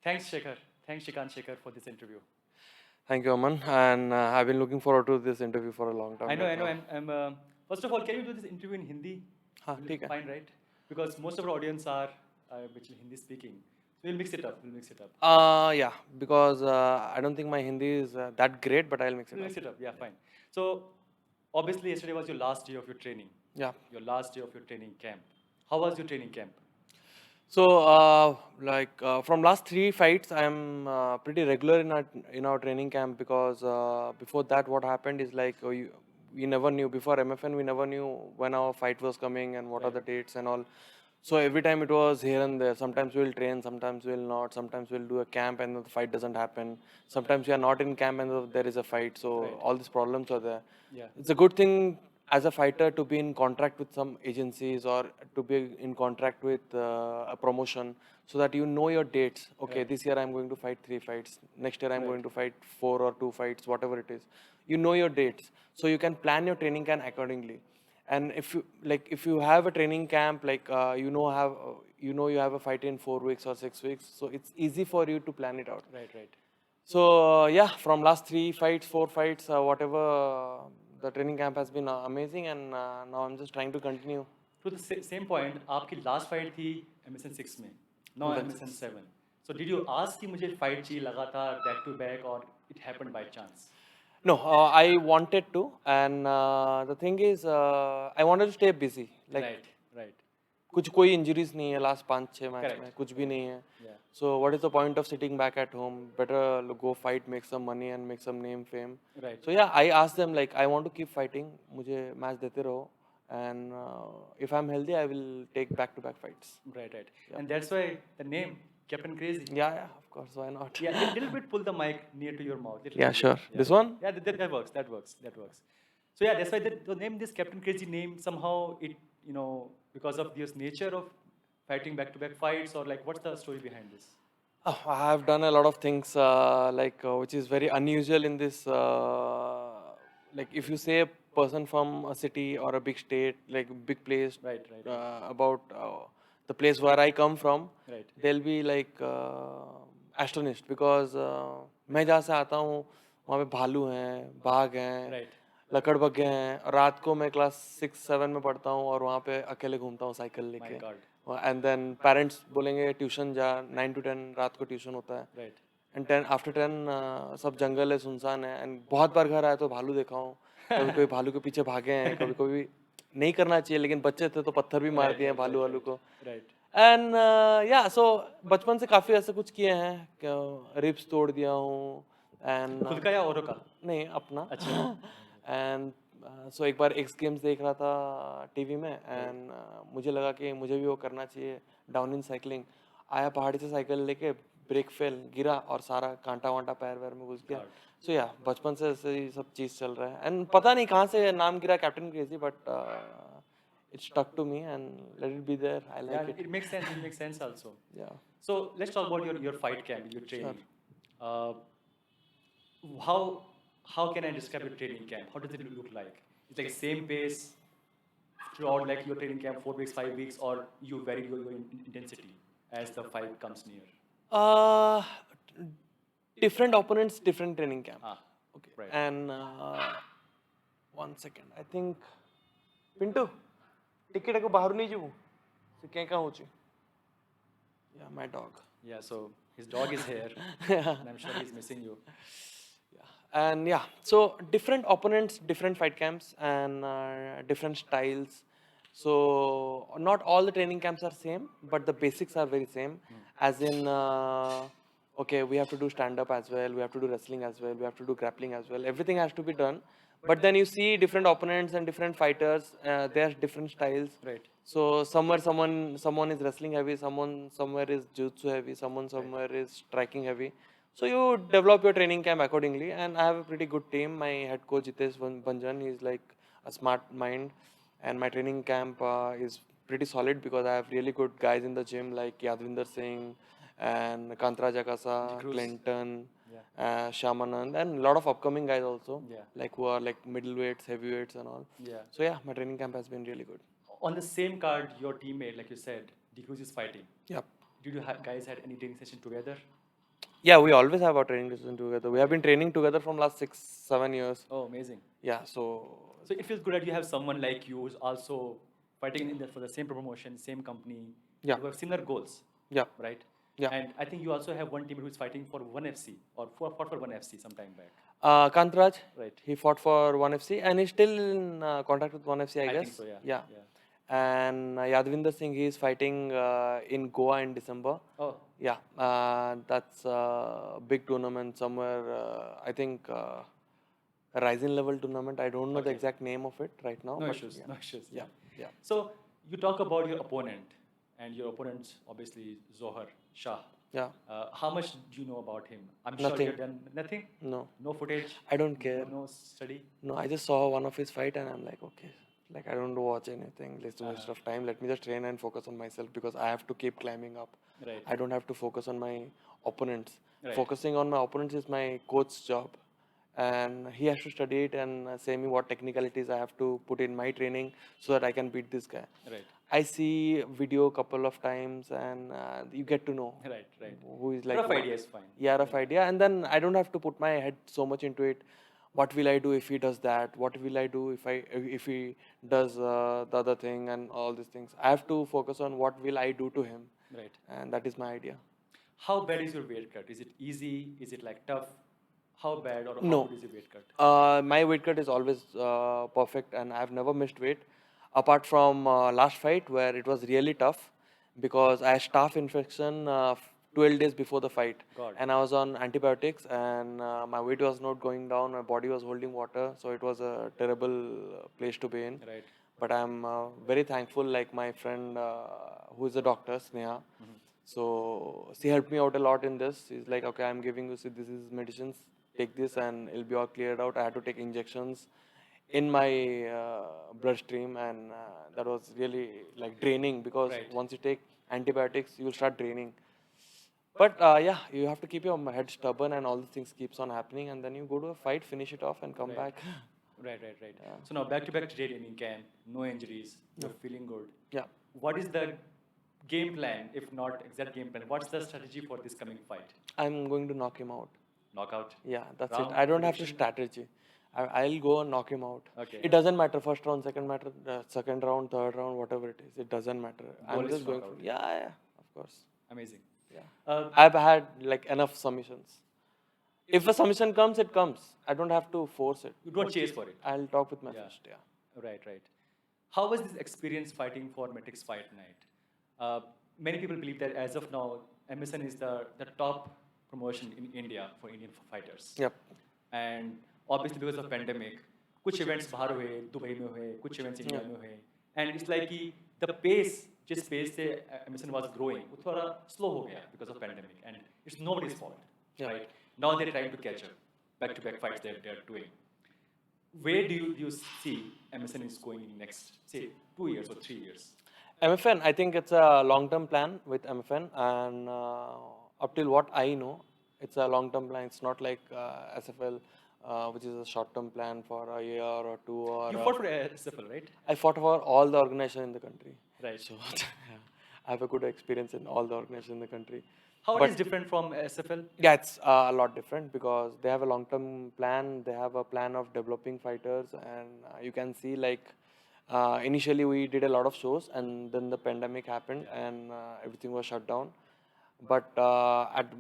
Thanks, Shekhar. Thanks, Srikant Sekhar, for this interview. Thank you, Aman. And I've been looking forward to this interview for a long I time know, right I know. now. First of all, can you do this interview in Hindi? हाँ Will it ठीक be है. fine, right? Because most of our audience are actually Hindi speaking. So we'll mix it up. We'll mix it up. Yeah, because I don't think my Hindi is that great, but I'll mix it We'll up. mix it up. Yeah, fine. So obviously, yesterday was your last day of your training. Yeah. Your last day of your training camp. How was your training camp? So, from last three fights, I'm pretty regular in our training camp because before that, what happened is we never knew before MFN. We never knew when our fight was coming and what are Right. the dates and all. So every time it was here and there. Sometimes we'll train, sometimes we'll not. Sometimes we'll do a camp and the fight doesn't happen. Sometimes we are not in camp and there is a fight. So Right. all these problems are there. Yeah. It's a good thing as a fighter to be in contract with some agencies or to be in contract with a promotion so that you know your dates. Okay, Right. this year I'm going to fight 3 fights. Next year I'm Right. going to fight 4 or 2 fights, whatever it is. You know your dates, so you can plan your training camp accordingly. And if you have a training camp you have a fight in 4 weeks or 6 weeks, so it's easy for you to plan it out. Right. Right. So yeah, from last 3 fights, 4 fights, whatever, the training camp has been amazing, and now I'm just trying to continue. To the same point, आपकी last fight थी MSN 6 में, now That's MSN 7. So did you ask कि मुझे fight चाहिए लगातार back to back or it happened by chance? No, I wanted to, and the thing is, I wanted to stay busy. Like Right, right. कुछ कोई injuries नहीं है last 5-6 match में, Correct. कुछ भी नहीं है. Yeah. So what is the point of sitting back at home? Better go fight, make some money and make some name, fame. Right. So yeah, I asked them like I want to keep fighting. मुझे match देते रहो, and if I'm healthy, I will take back-to-back fights. Right, right. And that's why the name Captain Crazy. Yeah, of course, why not? Yeah, little bit pull the mic near to your mouth. Little Yeah, bit. sure. Yeah. This one? Yeah, that works. That works. That works. So yeah, that's why the name, this Captain Crazy name, somehow it, because of this nature of fighting back to back fights, or like what's the story behind this? Oh, I have done a lot of things which is very unusual in this. Like if you say a person from a city or a big state, like big place, Right, right. about the place where I come from, Right. they'll be like astonished because मैं जहाँ से आता हूँ वहाँ पे भालू हैं, बाघ हैं, Right. लकड़बग्घे हैं. और रात को मैं क्लास 6-7 में पढ़ता हूँ और वहाँ पे अकेले घूमता हूँ साइकिल My लेके. God. एंड देन पेरेंट्स बोलेंगे ट्यूशन जा, 9 to 10 रात को ट्यूशन होता है. Right. एंड 10 after 10 सब जंगल है, सुनसान है. एंड बहुत बार घर आया तो भालू देखा हूँ. कभी कभी भालू के पीछे भागे हैं, कभी कभी नहीं करना चाहिए लेकिन बच्चे थे तो पत्थर भी मार दिए हैं भालू वालू को. Right. एंड या सो बचपन से काफ़ी ऐसे कुछ किए हैं, रिब्स तोड़ दिया हूँ. एंड खुद का या औरों का? नहीं, अपना. अच्छा. एंड सो एक बार एक्स गेम्स देख रहा था टीवी में, एंड मुझे लगा कि मुझे भी वो करना चाहिए. डाउन इन साइकिलिंग आया, पहाड़ी से साइकिल लेके ब्रेक फेल, गिरा और सारा कांटा वांटा पैर वैर में घुस गया. सो या बचपन से ऐसे ही सब चीज़ चल रहा है. एंड पता नहीं कहाँ से नाम गिरा captain crazy, but it stuck to me and let it be there. I like Yeah, it. it makes sense. It makes sense also. Yeah. So let's talk about your fight camp, your training. How can I describe your training camp? How does it look like? It's like same pace throughout like your training camp, 4 weeks, 5 weeks, or you vary your intensity as the fight comes near? Uh, Different opponents, different training camp. Okay. Right. And 1 second. I think Pinto, ticket ko bahar nahi jibu. So kya ho chi? Yeah, my dog. Yeah, so his dog is here, and I'm sure he's missing you. And yeah, so different opponents, different fight camps, and different styles. So not all the training camps are same, but the basics are very same. As in, okay, we have to do stand up as well, we have to do wrestling as well, we have to do grappling as well. Everything has to be done. But then you see different opponents and different fighters. They have different styles. Right. So somewhere someone is wrestling heavy, someone somewhere is jiu-jitsu heavy, someone somewhere is striking heavy. So you develop your training camp accordingly, and I have a pretty good team. My head coach Hitesh Banjan, he's like a smart mind, and my training camp is pretty solid because I have really good guys in the gym like Yadvinder Singh and Kantra Jakasa, Cruz. Clinton, Yeah. Shamanand, and a lot of upcoming guys also, Yeah. like who are like middleweights, heavyweights, and all. Yeah. So yeah, my training camp has been really good. On the same card, your teammate, like you said, Cruz is fighting. Yep. Did you guys had any training session together? Yeah, we always have our training session together. We have been training together from last 6, 7 years. Oh, amazing. Yeah, so So it feels good that you have someone like you who's also fighting for the same promotion, same company, yeah, who have similar goals, yeah, right? yeah. And I think you also have one teammate who's fighting for one FC or fought for one FC some time back, Kantraj, right? he fought for 1FC and he's still in contact with 1FC, I I think guess. so, yeah. Yeah. Yeah. And Yadvinder Singh, he is fighting in Goa in December. Oh, Yeah, that's a big tournament somewhere. I think a rising level tournament. I don't know the okay. exact name of it right now, No but issues, yeah, no issues. yeah, Yeah. yeah. So you talk about your opponent, and your opponent's obviously Zohar Shah. Yeah. How much do you know about him? I'm sure Nothing. you've done nothing. No, No footage. I don't care. No study. No, I just saw one of his fight and I'm like, okay, like I don't watch anything. It's a waste Uh-huh. of time. Let me just train and focus on myself because I have to keep climbing up. Right. I don't have to focus on my opponents. Right. Focusing on my opponents is my coach's job, and he has to study it and say me what technicalities I have to put in my training so that I can beat this guy. Right. I see video couple of times and you get to know Right. Right. who is like Rough what- idea is fine. yeah, rough idea, and then I don't have to put my head so much into it. What will I do if he does that? What will I do if he does the other thing and all these things? I have to focus on what will I do to him, Right. and that is my idea. How bad is your weight cut? Is it easy? Is it like tough? How bad or how No. good is your weight cut? My weight cut is always perfect, and I've never missed weight, apart from last fight where it was really tough because I had staph infection 12 days before the fight, God. and I was on antibiotics, and my weight was not going down. My body was holding water, so it was a terrible place to be in. Right. But I'm very thankful, like my friend who is a doctor, Sneha. So she helped me out a lot in this. She's like, okay, I'm giving you, see, this is medicines, take this and it'll be all cleared out. I had to take injections in my bloodstream, and that was really like draining because Right. once you take antibiotics, you'll start draining. But yeah, you have to keep your head stubborn and all these things keeps on happening, and then you go to a fight, finish it off and come Right. back. Right. So now back to back training camp, no injuries, you're feeling good. Yeah. What is the game plan, if not exact game plan? What's the strategy for this coming fight? I'm going to knock him out. Knockout? Yeah, that's Round, it. I don't have to prediction? strategy. I'll go and knock him out. Okay. It doesn't matter first round, second round, third round, whatever it is. It doesn't matter. Goal I'm is just to going knock for out. yeah, of course. Amazing. Yeah. I've had like enough submissions. If a submission comes, it comes. I don't have to force it. You don't chase for it. I'll talk with my Yeah. first. Yeah. Right. How was this experience fighting for Matrix Fight Night? Many people believe that as of now, MSN is the top promotion in India for Indian fighters. Yep. And obviously because of pandemic, कुछ events बाहर हुए, Dubai में हुए, कुछ events India में हुए, and it's like कि the pace, जिस pace से MSN was growing, वो थोड़ा slow हो गया because of pandemic, and it's nobody's fault, Yeah. right? Now they're trying to catch up, back-to-back fights they're doing. Where do you see MSN is going in next, say, 2 years or 3 years? MFN, I think it's a long-term plan with MFN, and up till what I know, it's a long-term plan. It's not like SFL, which is a short-term plan for a year or two. Or You fought for SFL, right? I fought for all the organization in the country. Right. So yeah, I have a good experience in all the organization in the country. How But- it is different from SFL? Yeah, it's a lot different because they have a long-term plan. They have a plan of developing fighters, and you can see like initially we did a lot of shows, and then the pandemic happened, and everything was shut down. But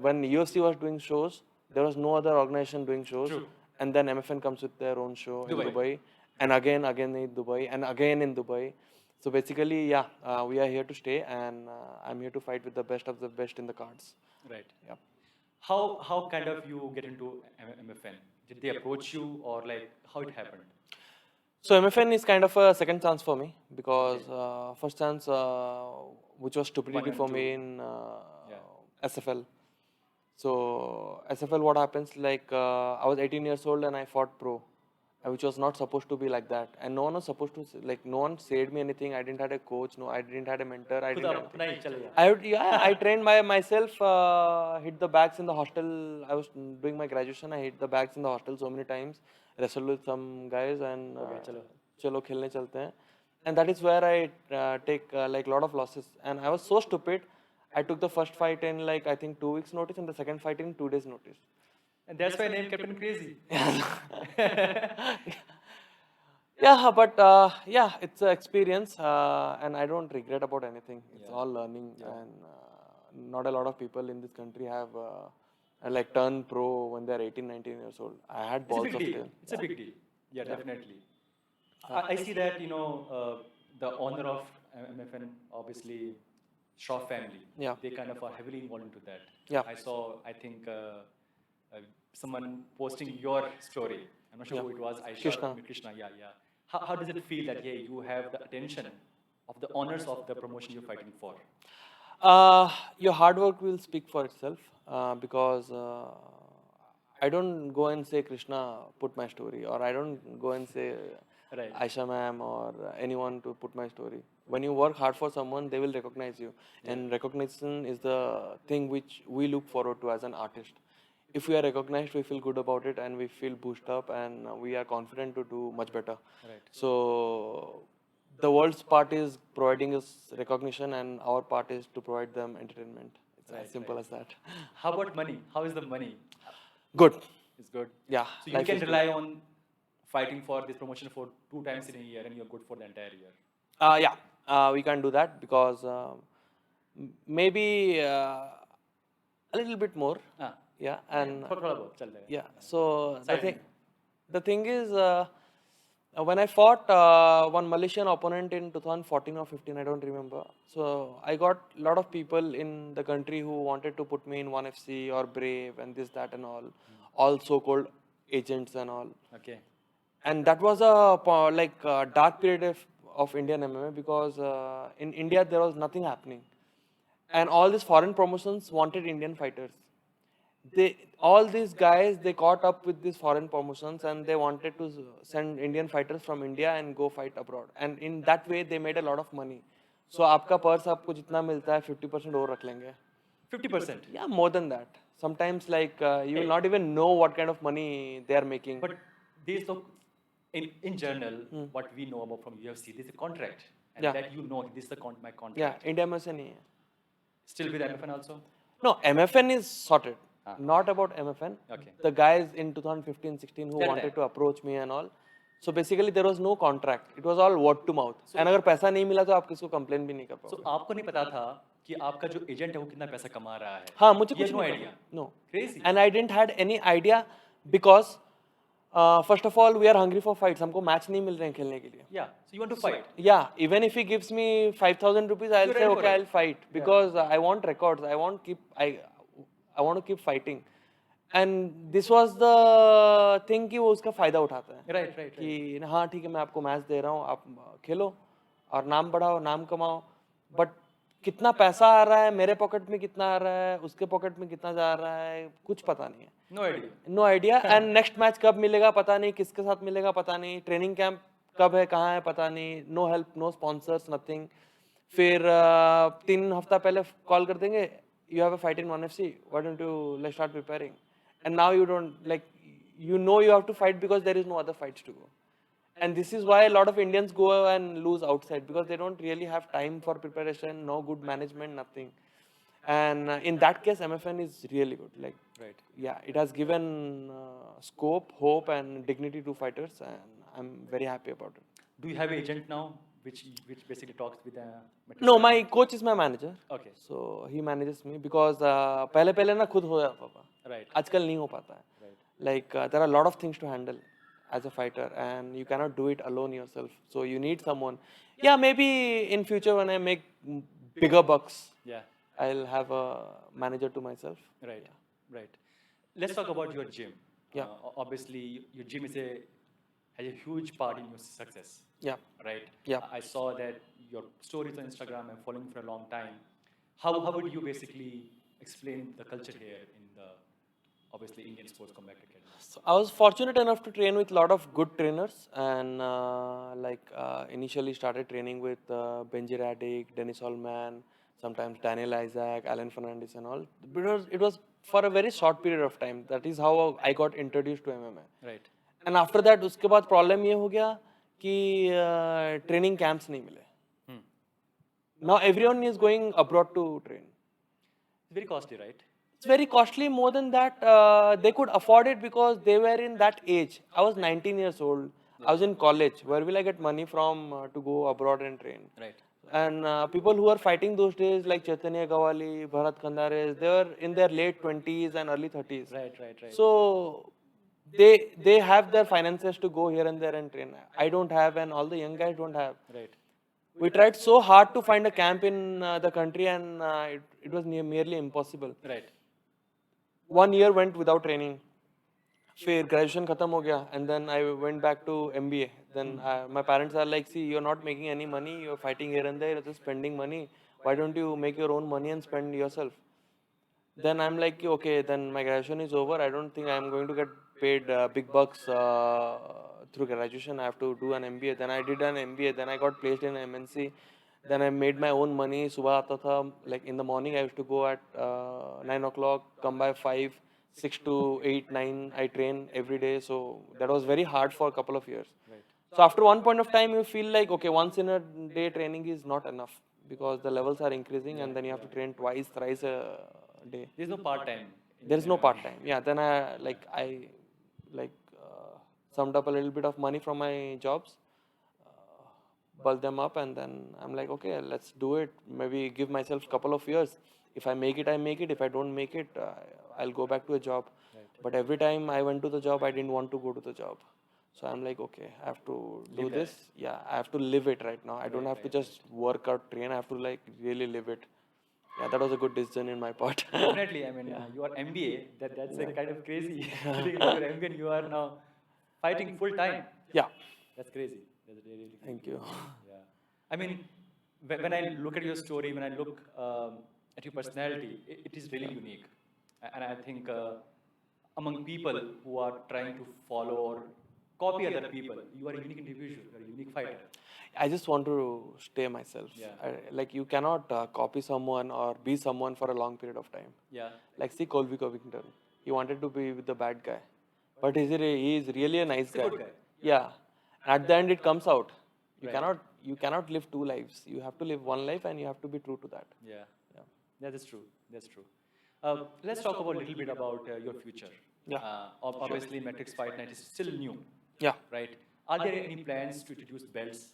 when UFC was doing shows, there was no other organization doing shows, True. and then MFN comes with their own show Dubai. in Dubai, and again in Dubai, and again in Dubai. So basically, yeah, we are here to stay, and I'm here to fight with the best of the best in the cards. Right. Yeah. How kind of you get into MFN? Did they approach you, or like how it happened? So MFN is kind of a second chance for me because first chance, which was stupidity and for two. me in Yeah. SFL. So SFL, what happens? Like I was 18 years old and I fought pro, which was not supposed to be like that, and no one was supposed to like no one said me anything. I didn't have a coach. No, I didn't have a mentor. I खुद didn't. Have अपना ही चलेगा. I trained by myself. Hit the bags in the hostel. I was doing my graduation. I hit the bags in the hostel so many times. Wrestled with some guys and Okay, चलो. चलो खेलने चलते हैं. And that is where I take like lot of losses. And I was so stupid. I took the first fight in like I think 2 weeks notice and the second fight in 2 days notice. And that's why I named Captain Crazy. Yeah, but yeah, it's an experience, and I don't regret about anything. It's all learning, and not a lot of people in this country have like turned pro when they're 18, 19 years old. I had It's a balls big of deal. steel. It's a big deal. Yeah, definitely. I see that, the owner of MFN, obviously, Shaw family, Yeah. they kind of are heavily involved into that. Yeah. I saw, I think, someone posting your story. I'm not sure who it was. Krishna, yeah, yeah. How does it feel that, hey, you have the attention of the owners of the promotion you're fighting for? Your hard work will speak for itself because I don't go and say Krishna put my story, or I don't go and say Right. Aisha ma'am or anyone to put my story. When you work hard for someone, they will recognize you, and recognition is the thing which we look forward to as an artist. If we are recognized, we feel good about it, and we feel boosted up, and we are confident to do much better. Right. So the world's part is providing us recognition, and our part is to provide them entertainment. It's as simple as that. How about money? How is the money? Good. It's good. Yeah. So you can rely on fighting for this promotion for 2 times in a year, and you're good for the entire year. Yeah. We can do that because maybe a little bit more. Ah. Yeah. And थोड़ा बहुत चल जाएगा. yeah. So Side the thing is, when I fought one Malaysian opponent in 2014 or 15, I don't remember. So I got a lot of people in the country who wanted to put me in 1FC or Brave and this, that, and all so-called agents and all. Okay. And that was a dark period of Indian MMA because in India there was nothing happening, and all these foreign promotions wanted Indian fighters. All these guys, they caught up with these foreign promotions and they wanted to send Indian fighters from India and go fight abroad, and in that way they made a lot of money. So आपका purse आपको जितना मिलता है 50% और रख लेंगे. 50%. Yeah, more than that. Sometimes you will not even know what kind of money they are making. But there's no, in general, what we know about from UFC, there's a contract, and that this is my contract. Yeah, India में से नहीं है. Still with MFN also? No, MFN is sorted. Not about MFN. Okay. The guys in 2015-16 who wanted to approach me and all. So basically there was no contract. It was all word to mouth. And अगर पैसा नहीं मिला तो आप किसको complain भी नहीं कर पाओगे. So आपको नहीं पता था कि आपका जो एजेंट है वो कितना पैसा कमा रहा है? हाँ, मुझे कुछ no नहीं idea. No. Crazy. And I didn't had any idea because first of all we are hungry for fights. हमको match नहीं मिल रहे हैं खेलने के लिए. Yeah. So you want to fight? Yeah. Even if he gives me 5,000 rupees, I'll say okay, I'll fight because I want records. I want to keep fighting. And this was the thing कि वो उसका फायदा उठाता है. Right. कि हाँ ठीक है मैं आपको मैच दे रहा हूँ, आप खेलो और नाम बढ़ाओ, नाम कमाओ. बट कितना पैसा आ रहा है, मेरे पॉकेट में कितना आ रहा है, उसके पॉकेट में कितना जा रहा है, कुछ पता नहीं है. No idea. And next match कब मिलेगा पता नहीं, किसके साथ मिलेगा पता नहीं, ट्रेनिंग कैंप कब है, कहाँ है पता नहीं. No help, no sponsors, nothing. फिर 3 हफ्ता पहले कॉल कर देंगे, you have a fight in 1FC, why don't you let's start preparing. And now you don't, you have to fight because there is no other fights to go. And this is why a lot of Indians go and lose outside because they don't really have time for preparation, no good management, nothing. And in that case, MFN is really good. Right. Yeah, it has given scope, hope, and dignity to fighters, and I'm very happy about it. Do you have an agent now, which basically talks with the? No, my coach is my manager. Okay. So he manages me because पहले ना खुद हो जाता था. Right. आजकल नहीं हो पाता है. Right. There are a lot of things to handle as a fighter, and you cannot do it alone yourself. So you need someone. Yeah, maybe in future when I make bigger bucks, I'll have a manager to myself. Right. Right. Let's talk about your gym. Yeah. Obviously, your gym has a huge part in your success. Yeah. Right. Yeah. I saw that your stories on Instagram. I'm following for a long time. How would you basically explain the culture here in the obviously Indian sports combat cricket? So I was fortunate enough to train with a lot of good trainers, and initially started training with Benji Radic, Dennis Allman, sometimes Daniel Isaac, Alan Fernandez and all. Because it was for a very short period of time. That is how I got introduced to MMA. Right. And after that, उसके बाद problem ये हो गया कि training camps नहीं मिले. Now everyone is going abroad to train. very costly, right? It's very costly. More than that, they could afford it because they were in that age. I was 19 years old. I was in college. Where will I get money from to go abroad and train? Right. And people who were fighting those days, like Chaitanya Gawali, Bharat Khandares, they were in their late 20s and early 30s. Right, right, right. So they have their finances to go here and there and train. I don't have, and all the young guys don't have. Right. We tried so hard to find a camp in the country, and it was merely impossible. Right. 1 year went without training. फिर graduation खत्म हो गया, and then I went back to MBA. Then my parents are like, see, you're not making any money, you're fighting here and there, you're just spending money. Why don't you make your own money and spend yourself? Then I'm like, okay, then my graduation is over. I don't think I'm going to get paid big bucks through graduation. I have to do an MBA. Then I did an MBA. Then I got placed in MNC. Then I made my own money. Subah aata tha, like in the morning, I used to go at 9 o'clock, come by 5, 6 to 8, 9. I train every day. So that was very hard for a couple of years. Right. So after one point of time, you feel like, okay, once in a day training is not enough because the levels are increasing, and then you have to train twice, thrice a day. There's no part time. There is no part time. Yeah, then I summed up a little bit of money from my jobs, bulk them up, and then I'm like, okay, let's do it. Maybe give myself a couple of years. If I make it, I make it. If I don't make it, I'll go back to a job. Right. But every time I went to the job, I didn't want to go to the job. So I'm like, okay, I have to do Live this. Yeah, I have to live it right now. I don't have to right. just work out, train. I have to like really live it. Yeah, that was a good decision in my part. Definitely. I mean, you are MBA. That's like kind of crazy. You're MBA and you are now fighting full time. Yeah, That's crazy. That's really, really crazy. thank you. Yeah. I mean, when I look at your story, when I look at your personality, it is really unique. And I think among people who are trying to follow or copy other people, you are a unique individual. You are a unique fighter. I just want to stay myself. Yeah. Like you cannot copy someone or be someone for a long period of time. Yeah. Like see Colby Covington, he wanted to be with the bad guy, but he is really a nice He's a guy. good guy. Yeah, at the end it comes out. You Right. cannot live two lives. You have to live one life, and you have to be true to that. Yeah. Yeah. Yeah, that's true. That's true. Let's talk about a little bit about your future. Yeah. Obviously, Matrix Fight Night is still new, Yeah. right? Are there any plans to introduce belts?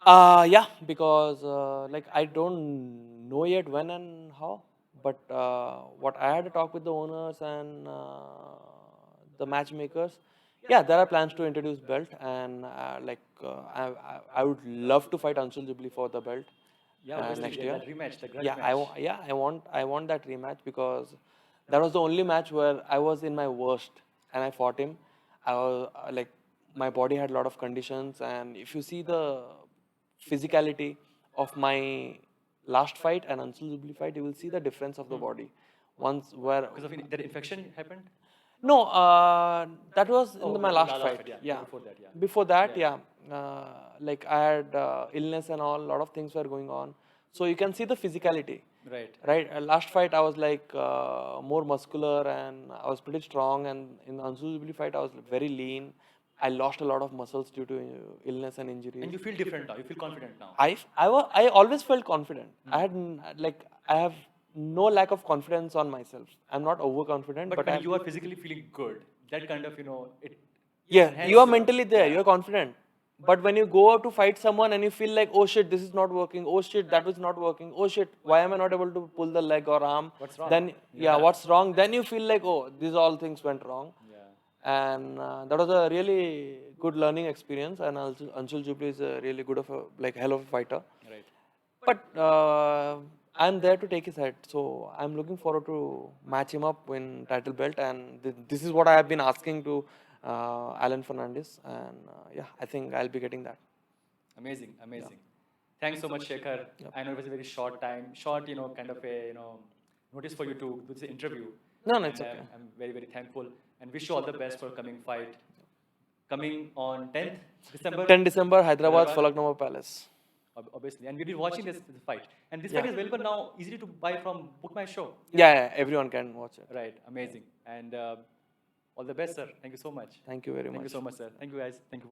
Yeah, because like I don't know yet when and how, but what I had a talk with the owners and the matchmakers. Yeah, there are plans to introduce belt, and I would love to fight Anshul Jubli for the belt Yeah, obviously, next yeah, year. that rematch, the grudge Yeah, match. I want that rematch because that was the only match where I was in my worst and I fought him. I was like my body had a lot of conditions, and if you see the physicality of my last fight and Anshul Jubli fight, you will see the difference of the body. Once where Because of that infection happened? no, that was in Oh, my the last last fight. fight, yeah. Yeah. Before that, yeah. Before that, Yeah. yeah. Like I had illness and all, a lot of things were going on. So you can see the physicality. Right. Right. Last fight, I was like more muscular and I was pretty strong. And in the Anshul Jubli fight, I was very lean. I lost a lot of muscles due to illness and injuries. And you feel different now. You feel confident now. I always felt confident. I have no lack of confidence on myself. I'm not overconfident, But but when I'm, you are physically feeling good, that kind of, it yeah, enhance you are your- mentally there, yeah. you're confident. But when you go out to fight someone and you feel like, oh shit, this is not working, oh shit, that was not working, oh shit, why am I not able to pull the leg or arm? What's wrong? Then, yeah, what's wrong? Then you feel like, oh, these all things went wrong. Yeah. And that was a really good learning experience. And Anshul Jubli is a really good of a, like, hell of a fighter. Right. But I'm there to take his head, so I'm looking forward to match him up in title belt, and this is what I have been asking to Alan Fernandez, and yeah, I think I'll be getting that. Amazing, amazing. Thanks so much, Shekhar. I know it was a very short time, short, kind of a, notice for you to do this interview. No, it's And, okay. I'm very, very thankful and wish you all the best for coming fight. Coming on 10th December. 10 December, Hyderabad, Hyderabad. Falaknuma Palace. Obviously, and we'll be watching this fight. And this fight is available now, easily to buy from Book My Show. Yeah, everyone can watch it. Right, amazing. And all the best, sir. Thank you so much. Thank you very Thank you much. so much, sir. Thank you, guys. Thank you.